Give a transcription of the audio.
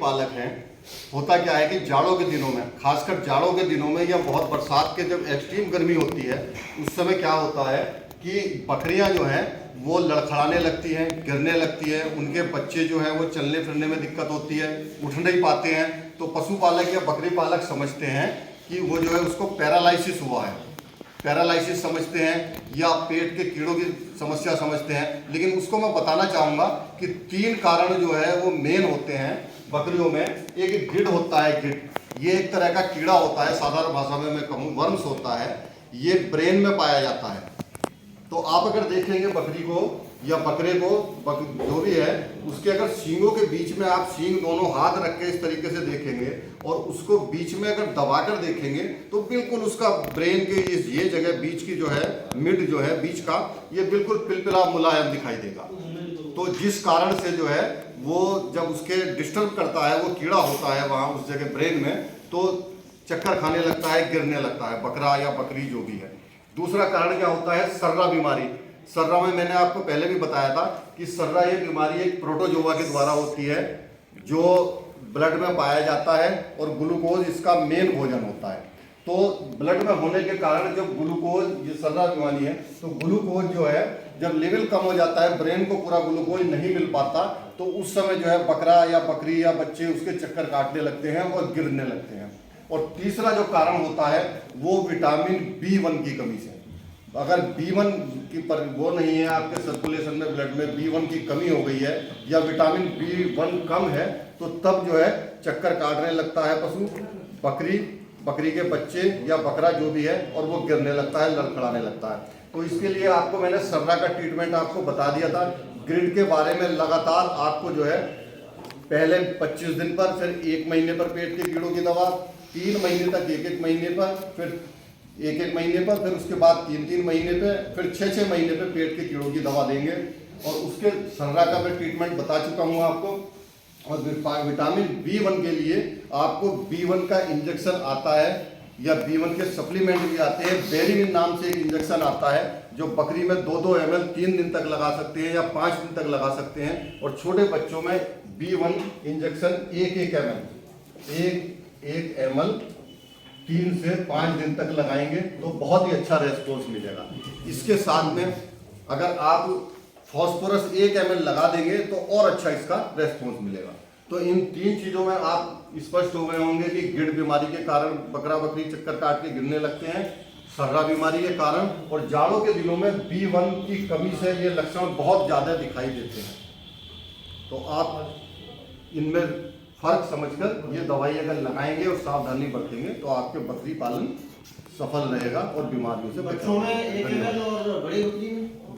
पालक हैं, होता क्या है कि जाड़ों के दिनों में, खासकर जाड़ों के दिनों में या बहुत बरसात के जब एक्सट्रीम गर्मी होती है उस समय क्या होता है कि बकरियां जो हैं वो लड़खड़ाने लगती हैं, गिरने लगती हैं, उनके बच्चे जो हैं वो चलने फिरने में दिक्कत होती है, उठ नहीं पाते हैं। तो पशुपालक या बकरी पालक समझते हैं कि वो जो है उसको पैरालाइसिस हुआ है, पैरालाइसिस समझते हैं या पेट के कीड़ों की समस्या समझते हैं। लेकिन उसको मैं बताना चाहूँगा कि 3 कारण जो है वो मेन होते हैं बकरियों में। एक गिड होता है, गिड ये एक तरह का कीड़ा होता है, साधारण भाषा में मैं कहूँ वर्म्स होता है, ये ब्रेन में पाया जाता है। तो आप अगर देखेंगे बकरी को या बकरे को, जो भी है, उसके अगर सींगों के बीच में आप सींग दोनों हाथ रख के इस तरीके से देखेंगे और उसको बीच में अगर दबाकर देखेंगे तो बिल्कुल उसका ब्रेन के ये जगह बीच की जो है मिड जो है बीच का, ये बिल्कुल पिलपिला मुलायम दिखाई देगा। तो जिस कारण से जो है वो जब उसके डिस्टर्ब करता है, वो कीड़ा होता है वहाँ उस जगह ब्रेन में, तो चक्कर खाने लगता है, गिरने लगता है बकरा या बकरी जो भी है। दूसरा कारण क्या होता है, सर्रा बीमारी। सर्रा में मैंने आपको पहले भी बताया था कि सर्रा ये बीमारी एक प्रोटोजोआ के द्वारा होती है जो ब्लड में पाया जाता है और ग्लूकोज इसका मेन भोजन होता है। तो ब्लड में होने के कारण जब ग्लूकोज, ये सर्रा बीमारी है, तो ग्लूकोज जो है जब लेवल कम हो जाता है, ब्रेन को पूरा ग्लूकोज नहीं मिल पाता, तो उस समय जो है बकरा या बकरी या बच्चे उसके चक्कर काटने लगते हैं और गिरने लगते हैं। और तीसरा जो कारण होता है वो विटामिन B1 की कमी से। अगर B1 की पर वो नहीं है आपके सर्कुलेशन में, ब्लड में B1 की कमी हो गई है या विटामिन B1 कम है, तो तब जो है चक्कर काटने लगता है पशु, बकरी के बच्चे या बकरा जो भी है, और वो गिरने लगता है, लड़खड़ाने लगता है। तो इसके लिए आपको मैंने सर्रा का ट्रीटमेंट आपको बता दिया था। ग्रिड के बारे में लगातार आपको जो है पहले 25 दिन पर, फिर 1 महीने पर पेट के कीड़ों की दवा, 3 महीने तक 1-1 महीने पर, फिर 1-1 महीने पर, फिर उसके बाद 3-3 महीने पे, फिर 6-6 महीने पे पेट के कीड़ों की दवा देंगे। और उसके सर्रा का मैं ट्रीटमेंट बता चुका हूँ आपको। और विटामिन B1 के लिए आपको B1 का इंजेक्शन आता है या B1 के सप्लीमेंट भी आते हैं। बेरीविन नाम से एक इंजेक्शन आता है जो बकरी में 2-2 ml 3 दिन तक लगा सकते हैं या 5 दिन तक लगा सकते हैं। और छोटे बच्चों में B1 इंजेक्शन 1 ml 3 से 5 दिन तक लगाएंगे तो बहुत ही अच्छा रेस्पॉन्स मिलेगा। इसके साथ में अगर आप फॉस्फोरस 1 ml लगा देंगे तो और अच्छा इसका रेस्पॉन्स मिलेगा। तो इन 3 चीज़ों में आप स्पष्ट हो गए होंगे कि गिड बीमारी के कारण बकरा बकरी चक्कर काट के गिरने लगते हैं, सर्रा बीमारी के कारण, और जाड़ों के दिनों में B1 की कमी से ये लक्षण बहुत ज़्यादा दिखाई देते हैं। तो आप इनमें फर्क समझकर ये दवाई अगर लगाएंगे और सावधानी बरतेंगे तो आपके बकरी पालन सफल रहेगा और बीमारियों से बच्चों में 1 ml और बड़ी बकरी में